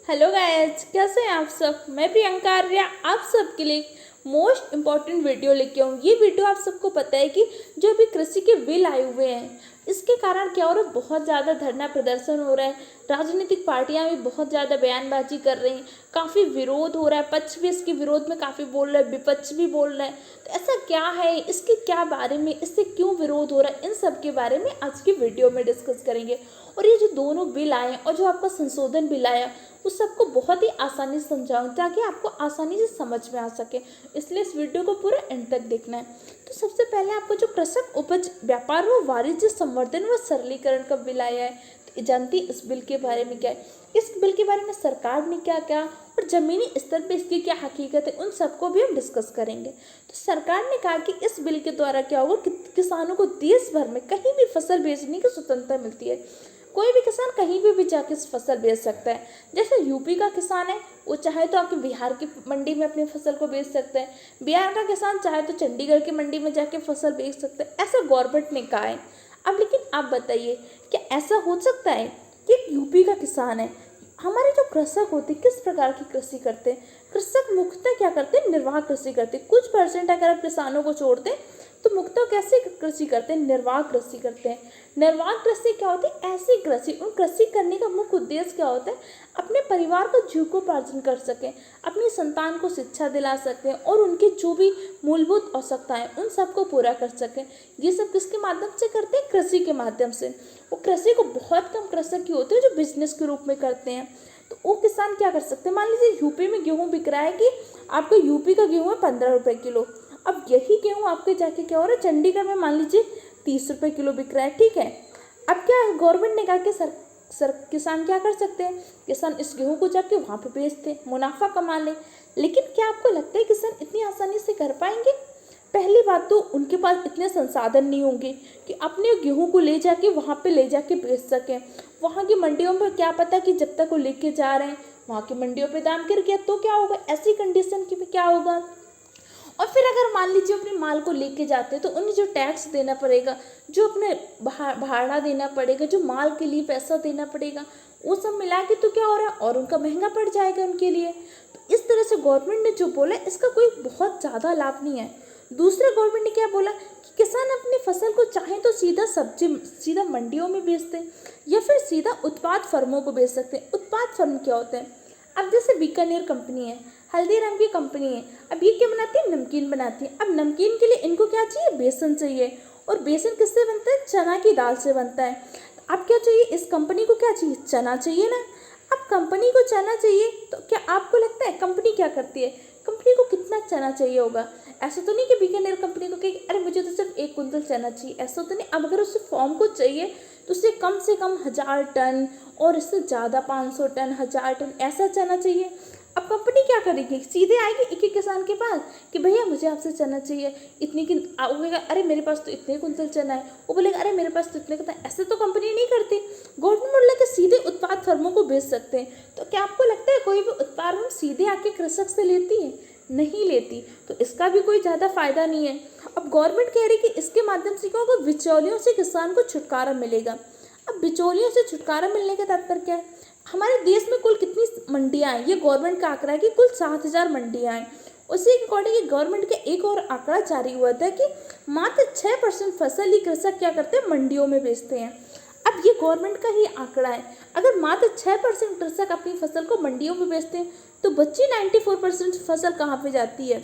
Hello guys, कैसे हैं आप सब। मैं प्रियंका आर्या आप सबके लिए मोस्ट इम्पॉर्टेंट वीडियो लेके आऊँ। ये वीडियो आप सबको पता है कि जो अभी कृषि के बिल आए हुए हैं, इसके कारण क्या हो रहा है, बहुत ज़्यादा धरना प्रदर्शन हो रहा है। राजनीतिक पार्टियां भी बहुत ज़्यादा बयानबाजी कर रही हैं, काफ़ी विरोध हो रहा है। पक्ष भी इसके विरोध में काफ़ी बोल रहा है, विपक्ष भी बोल रहा है। तो ऐसा क्या है, इसके क्या बारे में, इससे क्यों विरोध हो रहा है, इन सब के बारे में आज की वीडियो में डिस्कस करेंगे। और ये जो दोनों बिल आए और जो आपका संशोधन बिल आया, उस सबको बहुत ही आसानी से समझाऊँ ताकि आपको आसानी से समझ में आ सके। इसलिए इस वीडियो को पूरा एंड तक देखना है। तो सबसे पहले आपको जो कृषक उपज व्यापार व वाणिज्य संवर्धन व सरलीकरण का बिल आया है, तो जानती इस बिल के बारे में क्या है, इस बिल के बारे में सरकार ने क्या क्या और ज़मीनी स्तर पर इसकी क्या हकीकत है, उन सबको भी हम डिस्कस करेंगे। तो सरकार ने कहा कि इस बिल के द्वारा क्या होगा कि किसानों को देश भर में कहीं भी फसल बेचने की स्वतंत्रता मिलती है। कोई भी किसान कहीं भी जाके फसल बेच सकता है। जैसे यूपी का किसान है, वो चाहे तो आपके बिहार की मंडी में अपनी फसल को बेच सकता है। बिहार का किसान चाहे तो चंडीगढ़ की मंडी में जाके फसल बेच सकता है। ऐसा गवर्नमेंट ने कहा है। अब लेकिन आप बताइए, क्या ऐसा हो सकता है कि यूपी का किसान है, हमारे जो कृषक होते हैं किस प्रकार की कृषि करते हैं। कृषक मुख्यतः क्या करते हैं, निर्वाह कृषि करते हैं। कुछ परसेंट अगर आप किसानों को छोड़ते हैं तो मुख्यतः कैसे कृषि करते हैं, निर्वाह कृषि करते हैं। निर्वाह कृषि क्या होती है, ऐसी कृषि, उन कृषि करने का मुख्य उद्देश्य क्या होता है, अपने परिवार को जीविकोपार्जन कर सकें, अपनी संतान को शिक्षा दिला सकें और उनके जो भी मूलभूत आवश्यकताएं उन सबको पूरा कर सकें। ये सब किसके माध्यम से करते हैं, कृषि के माध्यम से। वो कृषि को बहुत कम कृषक ही होते हैं जो बिजनेस के रूप में करते हैं। तो वो किसान क्या कर सकते हैं, मान लीजिए यूपी में गेहूँ बिक रहा है कि आपका यूपी का गेहूँ है 15 रुपये किलो। अब यही गेहूँ आपके जाके क्या हो रहा है, चंडीगढ़ में मान लीजिए 30 रुपये किलो बिक रहा है। ठीक है, अब क्या गवर्नमेंट ने कहा कि किसान क्या कर सकते हैं, किसान इस गेहूँ को जाके वहाँ पे बेचते मुनाफा कमा ले। लेकिन क्या आपको लगता है किसान इतनी आसानी से कर पाएंगे। पहली बात तो उनके पास इतने संसाधन नहीं होंगे कि अपने गेहूं को ले जाके वहाँ पे ले जाके बेच सकें। वहाँ की मंडियों में क्या पता कि जब तक वो लेके जा रहे हैं वहाँ की मंडियों पे दाम गिर गया तो क्या होगा, ऐसी कंडीशन की भी क्या होगा। और फिर अगर मान लीजिए अपने माल को लेके जाते हैं तो उन्हें जो टैक्स देना पड़ेगा, जो अपने भाड़ा देना पड़ेगा, जो माल के लिए पैसा देना पड़ेगा, वो सब मिला के तो क्या हो रहा है, और उनका महंगा पड़ जाएगा उनके लिए। तो इस तरह से गवर्नमेंट ने जो बोला इसका कोई बहुत ज़्यादा लाभ नहीं है। दूसरे गवर्नमेंट ने क्या बोला कि किसान अपनी फसल को चाहे तो सीधा मंडियों में बेचते हैं या फिर सीधा उत्पाद फर्मों को बेच सकते हैं। उत्पाद फर्म क्या होते हैं, अब जैसे बीकानेर कंपनी है, हल्दीराम की कंपनी है, अब ये क्या बनाती है, नमकीन बनाती है। अब नमकीन के लिए इनको क्या चाहिए, बेसन चाहिए। और बेसन किससे बनता है, चना की दाल से बनता है। अब क्या चाहिए, इस कंपनी को क्या चाहिए, चना चाहिए ना। अब कंपनी को चना चाहिए तो क्या आपको लगता है कंपनी क्या करती है, कंपनी को कितना चना चाहिए होगा। ऐसा तो नहीं कि बीकानेर कंपनी को कहे अरे मुझे तो सिर्फ 1 कुंटल चना चाहिए, ऐसा तो नहीं। अब अगर उसे फॉर्म को चाहिए तो उसे कम से कम 1000 टन और इससे ज़्यादा 500 टन, 1000 टन ऐसा चना चाहिए। अब कंपनी क्या करेगी, सीधे आएगी एक एक किसान के पास कि भैया मुझे आपसे चना चाहिए इतनी की। वो बोलेगा अरे मेरे पास तो इतने कुंटल चना है, वो बोलेगा अरे मेरे पास तो इतने का। ऐसे तो कंपनी नहीं करती। गवर्नमेंट बोल के सीधे उत्पाद फर्मों को बेच सकते हैं। तो क्या आपको लगता है कोई भी उत्पाद हम सीधे आके कृषक से लेती है, नहीं लेती। तो इसका भी कोई ज़्यादा फायदा नहीं है। अब गवर्नमेंट कह रही है कि इसके माध्यम से क्या होगा, बिचौलियों से किसान को छुटकारा मिलेगा। अब बिचौलियों से छुटकारा मिलने का तात्पर्य क्या है, हमारे देश में कुल कितनी मंडियां हैं, ये गवर्नमेंट का आंकड़ा है कि कुल 7000 मंडियां हैं। उसी के अकॉर्डिंग गवर्नमेंट का एक और आंकड़ा जारी हुआ था कि मात्र 6% फसल ही कृषक क्या करते हैं, मंडियों में बेचते हैं। अब ये गवर्नमेंट का ही आंकड़ा है। अगर मात्र 6% कृषक अपनी फसल को मंडियों में बेचते हैं तो बची 94% फसल कहाँ पे जाती है,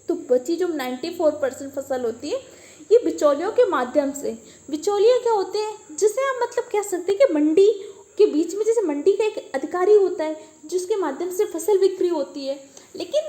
तो बची जो 94% फसल होती है ये बिचौलियों के माध्यम से। बिचौलिया क्या होते हैं, जिसे आप मतलब कह सकते हैं कि मंडी के बीच में, जैसे मंडी का एक अधिकारी होता है जिसके माध्यम से फसल बिक्री होती है। लेकिन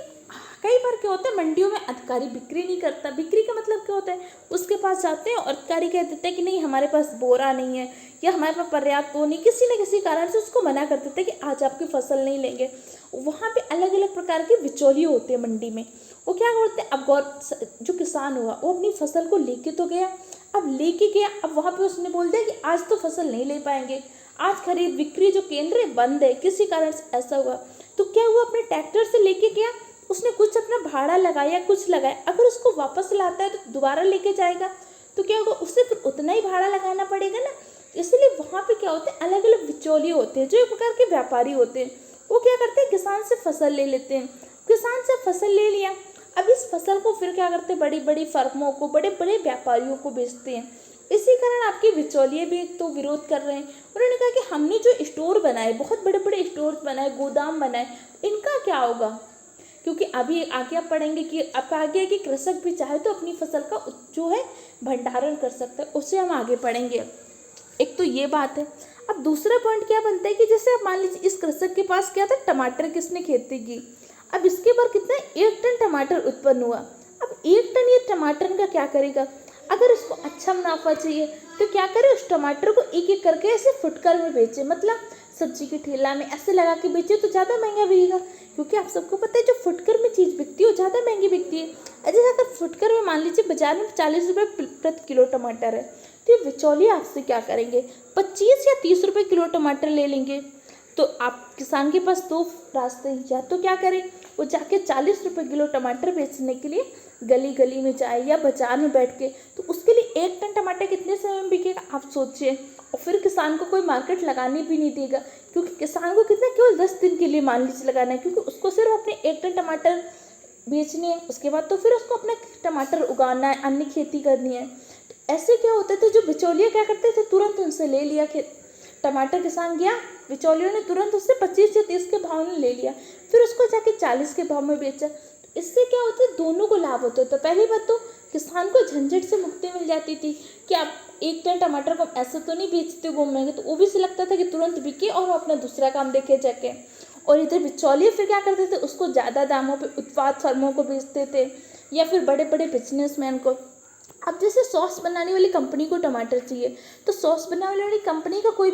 कई बार क्या होता है, मंडियों में अधिकारी बिक्री नहीं करता। बिक्री का मतलब क्या होता है, उसके पास जाते हैं और अधिकारी कह देते हैं कि नहीं हमारे पास बोरा नहीं है या हमारे पास पर्याप्त वो नहीं, किसी न किसी कारण से उसको मना कर देते हैं कि आज आपकी फसल नहीं लेंगे। वहाँ पे अलग अलग प्रकार के बिचौलिए होते हैं मंडी में। वो क्या करते हैं, अब जो किसान हुआ वो अपनी फसल को लेके तो गया, अब लेके गया, अब वहाँ पे उसने बोल दिया कि आज तो फसल नहीं ले पाएंगे, आज खरीद बिक्री जो केंद्र है बंद है, किसी कारण से ऐसा हुआ। तो क्या हुआ, अपने ट्रैक्टर से लेके गया, उसने कुछ अपना भाड़ा लगाया, कुछ लगाया। अगर उसको वापस लाता है तो दोबारा लेके जाएगा तो क्या होगा, उससे फिर उतना ही भाड़ा लगाना पड़ेगा ना। इसलिए वहाँ पे क्या होते हैं, अलग अलग बिचौलिए होते हैं जो एक प्रकार के व्यापारी होते हैं। वो क्या करते हैं, किसान से फसल ले लेते हैं। किसान से फसल ले लिया, अब इस फसल को फिर क्या करते हैं, बड़ी बड़ी फर्मों को, बड़े बड़े व्यापारियों को बेचते हैं। इसी कारण आपके बिचौलिए भी तो विरोध कर रहे हैं। उन्होंने कहा कि हमने जो स्टोर बनाए, बहुत बड़े बड़े स्टोर बनाए, गोदाम बनाए, इनका क्या होगा? क्योंकि अभी आगे आप पढ़ेंगे कि अब आगे है कि कृषक भी चाहे तो अपनी फसल का जो है भंडारण कर सकता है, उससे हम आगे पढ़ेंगे। एक तो ये बात है। अब दूसरा पॉइंट क्या बनता है कि जैसे आप मान लीजिए इस कृषक के पास क्या था, टमाटर की इसने खेती की। अब इसके बाद कितना, 1 टन टमाटर उत्पन्न हुआ। अब 1 टन ये टमाटर का क्या करेगा? अगर इसको अच्छा मुनाफा चाहिए तो क्या करे, उस टमाटर को एक एक करके ऐसे फुटकर में बेचे, मतलब सब्जी की ठेला में ऐसे लगा के बेचे तो ज़्यादा महंगा बिकेगा। क्योंकि आप सबको पता है जो फुटकर में चीज़ बिकती है वो ज़्यादा महंगी बिकती है। जैसे अगर फुटकर में मान लीजिए बाजार में 40 रुपये प्रति किलो टमाटर है, तो ये बिचौलिए आपसे क्या करेंगे, 25 या 30 रुपये किलो टमाटर ले लेंगे। तो आप किसान के पास दो रास्ते हैं, या तो क्या करें, वो जाके 40 रुपये किलो टमाटर बेचने के लिए गली गली में जाए या बाजार में बैठ के, तो उसके लिए 1 टन टमाटर कितने समय में बिकेगा आप सोचिए। और फिर किसान को कोई मार्केट लगाने भी नहीं देगा, क्योंकि किसान को कितना, केवल 10 दिन के लिए मान लीजिए लगाना है, क्योंकि उसको सिर्फ अपने 1 टन टमाटर बेचने है। उसके बाद तो फिर उसको अपना टमाटर उगाना है, अन्य खेती करनी है। तो ऐसे क्या होता था, जो बिचौलिए क्या करते थे, तुरंत उनसे ले लिया कि टमाटर किसान गया, बिचौलियों ने तुरंत उससे 25 या 30 के भाव में ले लिया, फिर उसको जाके 40 के भाव में बेचा। तो इससे क्या होता है, दोनों को लाभ होता है। तो पहली बात तो किसान को झंझट से मुक्ति मिल जाती थी कि आप 1 टन टमाटर को ऐसे तो नहीं बेचते वो महंगे, तो वो भी से लगता था कि तुरंत बिके और वो अपना दूसरा काम देखे जाके। और इधर बिचौलिए फिर क्या करते थे, उसको ज़्यादा दामों पे उत्पाद फर्मों को बेचते थे या फिर बड़े बड़े बिजनेसमैन को। अब जैसे सॉस बनाने वाली कंपनी को टमाटर चाहिए, तो सॉस बनाने वाली कंपनी का कोई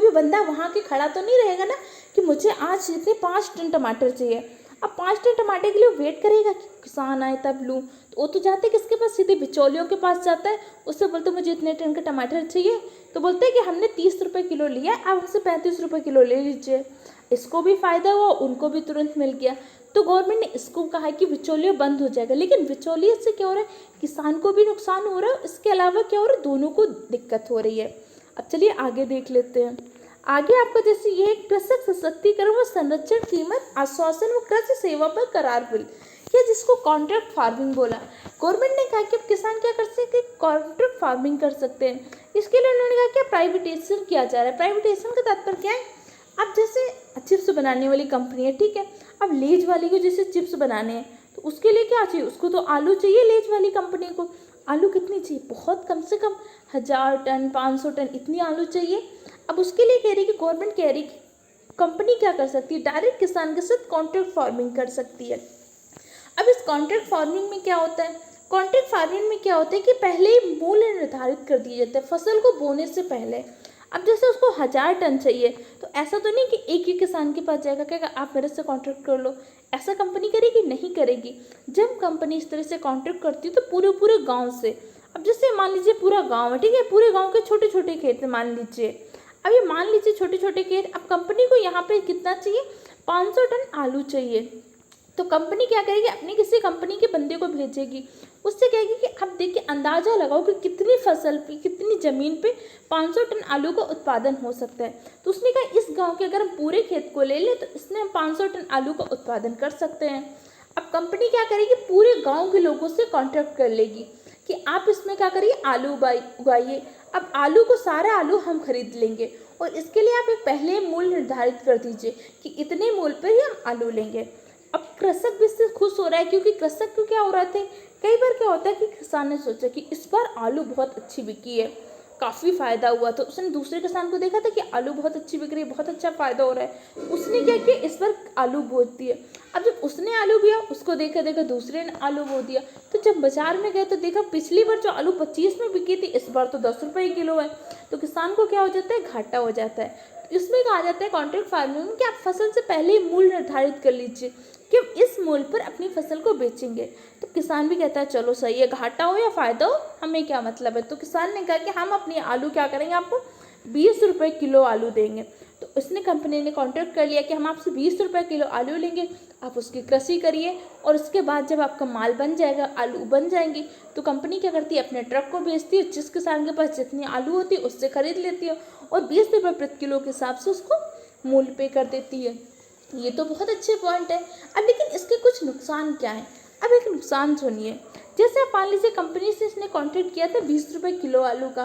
भी बंदा वहाँ के खड़ा तो नहीं रहेगा ना कि मुझे आज इतने 5 टन टमाटर चाहिए। अब 5 टन टमाटर के लिए वेट करेगा कि किसान आए तब लूँ, तो वो तो जाते किसके पास, सीधे बिचौलियों के पास जाता है। उससे बोलते मुझे इतने टन का टमाटर चाहिए, तो बोलते हैं कि हमने 30 रुपये किलो लिया, आप हमसे 35 रुपये किलो ले लीजिए। इसको भी फ़ायदा हुआ, उनको भी तुरंत मिल गया। तो गवर्नमेंट ने इसको कहा है कि बिचौलिया बंद हो जाएगा, लेकिन बिचौलिए से क्या हो रहा है, किसान को भी नुकसान हो रहा है, इसके अलावा क्या हो रहा है, दोनों को दिक्कत हो रही है। अब चलिए आगे देख लेते हैं। आगे आपका जैसे ये कृषक सशक्तिकरण व संरक्षण, कीमत आश्वासन व कृषि सेवा पर करार बिल, या जिसको कॉन्ट्रैक्ट फार्मिंग बोला। गवर्नमेंट ने कहा कि अब किसान क्या कर सकते हैं, कॉन्ट्रैक्ट फार्मिंग कर सकते हैं। इसके लिए उन्होंने कहा कि प्राइवेटाइजेशन किया जा रहा है। प्राइवेटाइजेशन का तात्पर्य क्या है, अब जैसे चिप्स बनाने वाली कंपनी है, ठीक है, अब लेज वाली को जैसे चिप्स बनाने हैं, तो उसके लिए क्या चाहिए, उसको तो आलू चाहिए। लेज वाली कंपनी को आलू कितनी चाहिए, बहुत कम से कम 1000 टन 500 टन इतनी आलू चाहिए। अब उसके लिए कह रही कि गवर्नमेंट कह रही कि कंपनी क्या कर सकती है, डायरेक्ट किसान के साथ कॉन्ट्रैक्ट फार्मिंग कर सकती है। अब इस कॉन्ट्रैक्ट फार्मिंग में क्या होता है, कॉन्ट्रैक्ट फार्मिंग में क्या होता है कि पहले ही मूल्य निर्धारित कर दिया जाता है फसल को बोने से पहले। अब जैसे उसको 1000 टन चाहिए, तो ऐसा तो नहीं कि एक ही किसान के पास जाएगा कहेगा आप मेरे से कॉन्ट्रैक्ट कर लो, ऐसा कंपनी करेगी नहीं करेगी। जब कंपनी इस तरह से कॉन्ट्रैक्ट करती है तो पूरे पूरे गांव से, अब जैसे मान लीजिए पूरा गांव है, ठीक है, पूरे गांव के छोटे छोटे खेत है मान लीजिए। अब ये मान लीजिए छोटे छोटे खेत, अब कंपनी को यहाँ पे कितना चाहिए, 500 टन आलू चाहिए। तो कंपनी क्या करेगी, अपनी किसी कंपनी के बंदे को भेजेगी, उससे कहेगी कि आप देखिए अंदाज़ा लगाओ कि कितनी फसल पे, कितनी ज़मीन पे 500 टन आलू का उत्पादन हो सकता है। तो उसने कहा इस गांव के अगर हम पूरे खेत को ले लें तो इसमें हम 500 टन आलू का उत्पादन कर सकते हैं। अब कंपनी क्या करेगी, पूरे गाँव के लोगों से कॉन्ट्रैक्ट कर लेगी कि आप इसमें क्या करिए, आलू उगाइए। अब आलू को, सारा आलू हम खरीद लेंगे और इसके लिए आप एक पहले मूल्य निर्धारित कर दीजिए कि इतने मूल्य पर ही हम आलू लेंगे। अब कृषक भी इससे खुश हो रहा है, क्योंकि कृषक को क्या हो रहा था, कई बार क्या होता है कि किसान ने सोचा कि इस बार आलू बहुत अच्छी बिकी है, काफ़ी फ़ायदा हुआ, तो उसने दूसरे किसान को देखा था कि आलू बहुत अच्छी बिक रही है, बहुत अच्छा फ़ायदा हो रहा है, उसने क्या किया, इस बार आलू बो दिए। अब जब उसने आलू बिया, उसको देखा देखा दूसरे ने आलू बो दिया, तो जब बाजार में गए तो देखा पिछली बार जो आलू 25 में बिकी थी, इस बार तो 10 रुपये किलो है। तो किसान को क्या हो जाता है, घाटा हो जाता है। इसमें कहा जाता है कॉन्ट्रैक्ट फार्मिंग में कि आप फसल से पहले ही मूल्य निर्धारित कर लीजिए कि हम इस मूल्य पर अपनी फसल को बेचेंगे। तो किसान भी कहता है चलो सही है, घाटा हो या फ़ायदा हो हमें क्या मतलब है। तो किसान ने कहा कि हम अपनी आलू क्या करेंगे, आपको 20 रुपये किलो आलू देंगे। तो इसने कंपनी ने कॉन्ट्रैक्ट कर लिया कि हम आपसे 20 रुपये किलो आलू लेंगे, आप उसकी कृषि करिए और उसके बाद जब आपका माल बन जाएगा, आलू बन जाएंगी, तो कंपनी क्या करती है, अपने ट्रक को बेचती है, जिस किसान के पास जितनी आलू होती है उससे खरीद लेती है और 20 रुपये प्रति किलो के हिसाब से उसको मूल्य पे कर देती है। ये तो बहुत अच्छे पॉइंट है। अब लेकिन इसके कुछ नुकसान क्या है? अब एक नुकसान सुनिए। जैसे आप मान लीजिए कंपनी से इसने कॉन्ट्रैक्ट किया था 20 रुपये किलो आलू का।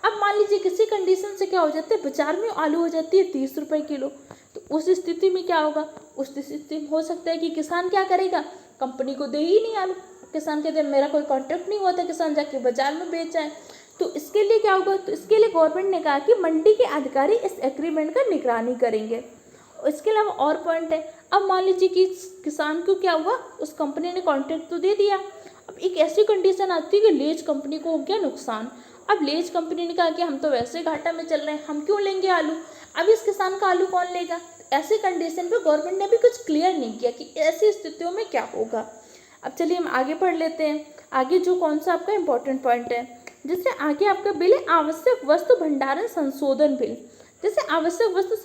अब मान लीजिए किसी कंडीशन से क्या हो जाता है, बाजार में आलू हो जाती है 30 रुपये किलो। तो उस स्थिति में क्या होगा? उस स्थिति में हो सकता है कि किसान क्या करेगा, कंपनी को दे ही नहीं आलू। किसान कहते हैं मेरा कोई कॉन्ट्रैक्ट नहीं हुआ था, किसान जाके बाजार में बेच आए। तो इसके लिए क्या होगा? तो इसके लिए गवर्नमेंट ने कहा कि मंडी के अधिकारी इस एग्रीमेंट का निगरानी करेंगे। इसके अलावा और पॉइंट है। अब मान लीजिए कि किसान को क्या हुआ, उस कंपनी ने कॉन्ट्रैक्ट तो दे दिया। अब एक ऐसी कंडीशन आती है कि लेज कंपनी को हो गया नुकसान। अब लेज कंपनी ने कहा कि हम तो वैसे घाटा में चल रहे हैं, हम क्यों लेंगे आलू, अब इस किसान का आलू कौन लेगा? ऐसी कंडीशन पे गवर्नमेंट ने भी कुछ क्लियर नहीं किया कि ऐसी स्थितियों में क्या होगा। अब चलिए हम आगे पढ़ लेते हैं। आगे जो कौन सा आपका इम्पोर्टेंट पॉइंट है, जैसे आगे आपका बिल है आवश्यक वस्तु भंडारण संशोधन बिल। जैसे आवश्यक वस्तु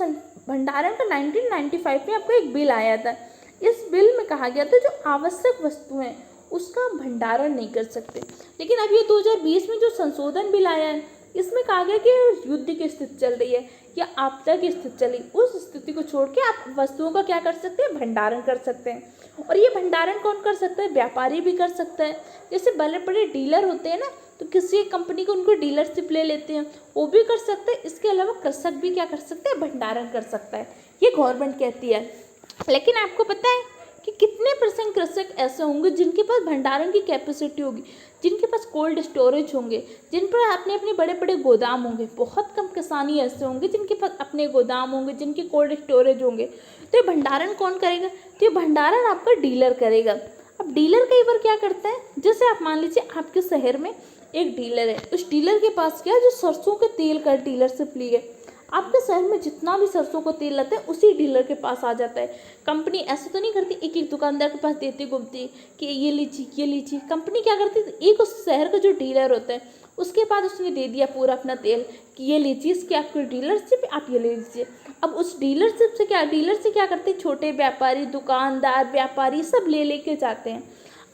भंडारण का 1995 में आपका एक बिल आया था। इस बिल में कहा गया था जो आवश्यक वस्तुएं उसका भंडारण नहीं कर सकते। लेकिन अब ये 2020 में जो संशोधन बिल आया है, इसमें कहा गया कि युद्ध की स्थिति चल रही है या आपदा की स्थिति चली, उस स्थिति को छोड़ के आप वस्तुओं का क्या कर सकते हैं, भंडारण कर सकते हैं। और ये भंडारण कौन कर सकता है? व्यापारी भी कर सकता है। जैसे बड़े बड़े डीलर होते हैं ना, तो किसी एक कंपनी को उनको डीलरशिप ले लेते हैं, वो भी कर सकते हैं। इसके अलावा कृषक भी क्या कर सकते हैं, भंडारण कर सकता है, ये गवर्नमेंट कहती है। लेकिन आपको पता है कि कितने % कृषक ऐसे होंगे जिनके पास भंडारण की कैपेसिटी होगी, जिनके पास कोल्ड स्टोरेज होंगे, जिन पर अपने अपने बड़े बड़े गोदाम होंगे। बहुत कम किसानी ऐसे होंगे जिनके पास अपने गोदाम होंगे, जिनके कोल्ड स्टोरेज होंगे। तो ये भंडारण कौन करेगा? तो ये भंडारण आपका डीलर करेगा। अब डीलर कई बार क्या करता है, जैसे आप मान लीजिए आपके शहर में एक डीलर है, उस डीलर के पास क्या है, जो सरसों के तेल का डीलरशिप ली है। आपके शहर में जितना भी सरसों का तेल लाता है उसी डीलर के पास आ जाता है। कंपनी ऐसा तो नहीं करती एक एक दुकानदार के पास देती घूमती कि ये लीजिए ये लीजिए। कंपनी क्या करती है, एक उस शहर का जो डीलर होता है उसके बाद उसने दे दिया पूरा अपना तेल कि ये लीजिए, इसकी आपकी डीलरशिप, आप ये ले लीजिए। अब उस डीलरशिप से क्या, डीलर से क्या करते हैं, छोटे व्यापारी, दुकानदार, व्यापारी सब ले लेके जाते हैं।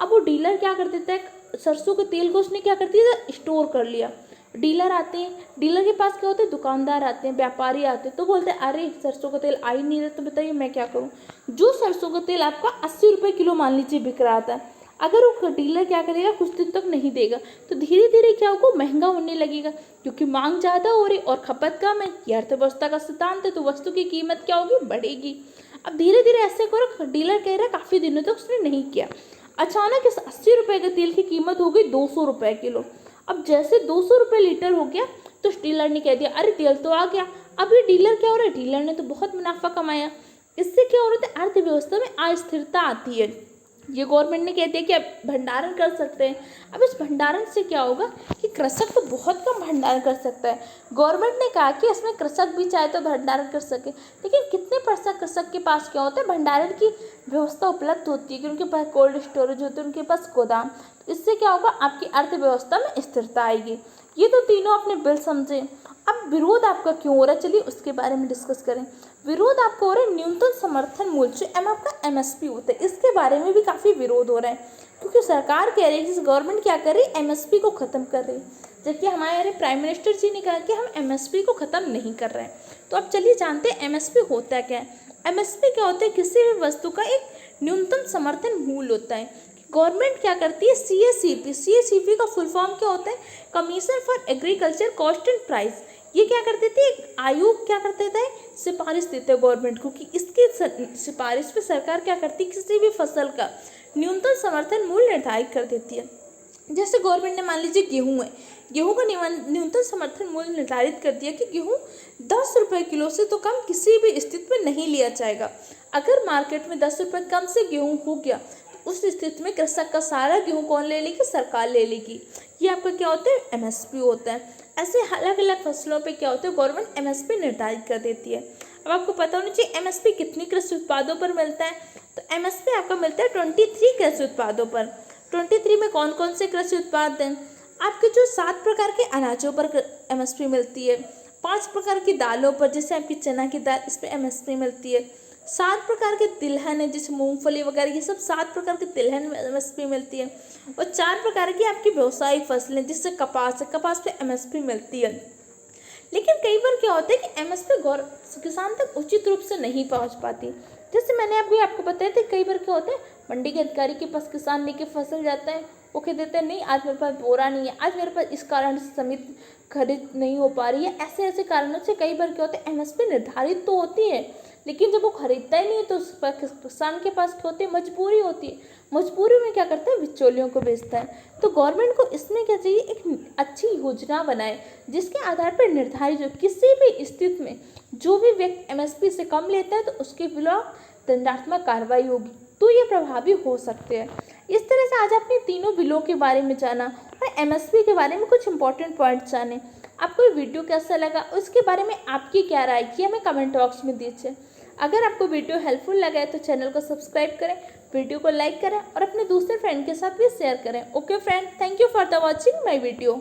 अब वो डीलर क्या कर देता है, सरसों के तेल को उसने क्या कर दिया, स्टोर कर लिया। डीलर आते हैं, डीलर के पास क्या होता है, दुकानदार आते हैं, व्यापारी आते हैं, तो बोलते हैं अरे सरसों का तेल आ ही नहीं रहा, तो बताइए मैं क्या करूं। जो सरसों का तेल आपका 80 रुपये किलो मान लीजिए बिक रहा था, अगर वो डीलर क्या करेगा, कुछ दिन तक नहीं देगा, तो धीरे धीरे क्या होगा, महंगा होने लगेगा, क्योंकि मांग ज़्यादा हो रही और खपत कम है। ये अर्थव्यवस्था का सिद्धांत है, तो वस्तु की कीमत क्या होगी, बढ़ेगी। अब धीरे धीरे ऐसे करो, डीलर कह रहा है काफ़ी दिनों तक उसने नहीं किया, अचानक इस 80 रुपये के तेल की कीमत हो गई 200 रुपये किलो। अब जैसे 200 रुपये लीटर हो गया, तो डीलर ने कह दिया अरे तेल तो आ गया। अब ये डीलर क्या हो रहा है, डीलर ने तो बहुत मुनाफा कमाया। इससे क्या हो रहा है, अर्थव्यवस्था में अस्थिरता आती है। ये गवर्नमेंट ने कह दिया कि आप भंडारण कर सकते हैं। अब इस भंडारण से क्या होगा कि कृषक तो बहुत कम भंडारण कर सकता है। गवर्नमेंट ने कहा कि इसमें कृषक भी चाहे तो भंडारण कर सके, लेकिन कितने % कृषक के पास क्या होता है, भंडारण की व्यवस्था उपलब्ध होती है कि उनके पास कोल्ड स्टोरेज होते हैं, उनके पास गोदाम। तो इससे क्या होगा, आपकी अर्थव्यवस्था में स्थिरता आएगी। ये तो तीनों आपने बिल समझे। अब विरोध आपका क्यों हो रहा है, चलिए उसके बारे में डिस्कस करें। विरोध आपका हो रहा है न्यूनतम समर्थन मूल्य जो आपका MSP होता है, इसके बारे में भी काफ़ी विरोध हो रहा है, क्योंकि सरकार कह रही है, गवर्नमेंट क्या कर रही है, MSP को ख़त्म कर रही है, जबकि हमारे प्राइम मिनिस्टर जी ने कहा कि हम MSP को ख़त्म नहीं कर रहे हैं। तो अब चलिए जानते हैं MSP होता क्या है। MSP क्या होता है, किसी भी वस्तु का एक न्यूनतम समर्थन मूल्य होता है। गवर्नमेंट क्या करती है, CACP का फुल फॉर्म क्या होता है, commission for agriculture cost and price. ये क्या कर देती है, आयोग क्या कर देता है, सिफारिश देते हैं गवर्नमेंट को कि इसकी सिफारिश पे सरकार क्या करती है, किसी भी फसल का न्यूनतम समर्थन मूल्य निर्धारित कर देती है। जैसे गवर्नमेंट ने मान लीजिए गेहूँ है, गेहूँ का न्यूनतम समर्थन मूल्य निर्धारित कर दिया कि गेहूँ 10 रुपये किलो से तो कम किसी भी स्थिति में नहीं लिया जाएगा। अगर मार्केट में 10 रुपये कम से गेहूँ हो गया, उस स्थिति में कृषक का सारा गेहूं कौन ले लेगी, सरकार ले लेगी। ये आपका क्या होता है, MSP होता है। ऐसे अलग अलग फसलों पे क्या होता है, गवर्नमेंट MSP निर्धारित कर देती है। अब आपको पता होना चाहिए MSP कितनी कृषि उत्पादों पर मिलता है, तो MSP आपका मिलता है 23 कृषि उत्पादों पर। 23 में कौन कौन से कृषि उत्पाद हैं, आपके जो 7 प्रकार के अनाजों पर MSP मिलती है, 5 प्रकार की दालों पर, जैसे आपकी चना की दाल, इस पर MSP मिलती है, 7 प्रकार के तिलहन है, जैसे मूंगफली वगैरह, ये सब 7 प्रकार के तिलहन में MSP मिलती है, और 4 प्रकार की आपकी व्यावसायिक फसलें, जिससे कपास है, कपास पे MSP मिलती है। लेकिन कई बार क्या होता है कि एमएसपी किसान तक उचित रूप से नहीं पहुंच पाती। जैसे मैंने आपको बताया था, कई बार क्या होता है मंडी के अधिकारी के पास किसान लेके फसल जाता है, वो कह देते हैं नहीं आज मेरे पास बोरा नहीं है, आज मेरे पास इस कारण से समिति खरीद नहीं हो पा रही है। ऐसे ऐसे कारणों से कई बार क्या होता है एमएसपी निर्धारित तो होती है, लेकिन जब वो खरीदता ही नहीं है तो किसान के पास क्या होती है, मजबूरी होती है। मजबूरी में क्या करता है, बिचौलियों को बेचता है। तो गवर्नमेंट को इसमें क्या चाहिए, एक अच्छी योजना बनाए जिसके आधार पर निर्धारित हो किसी भी स्थिति में जो भी व्यक्ति एमएसपी से कम लेता है तो उसके खिलाफ दंडात्मक कार्रवाई होगी, तो ये प्रभावी हो सकते हैं। इस तरह से आज आपने तीनों बिलों के बारे में जाना और एमएसपी के बारे में कुछ इंपॉर्टेंट पॉइंट्स जाने। आपको ये वीडियो कैसा लगा, उसके बारे में आपकी क्या राय है हमें कमेंट बॉक्स में दीजिए। अगर आपको वीडियो हेल्पफुल लगा है तो चैनल को सब्सक्राइब करें, वीडियो को लाइक करें और अपने दूसरे फ्रेंड के साथ भी शेयर करें। Okay friend, thank you for the watching my video.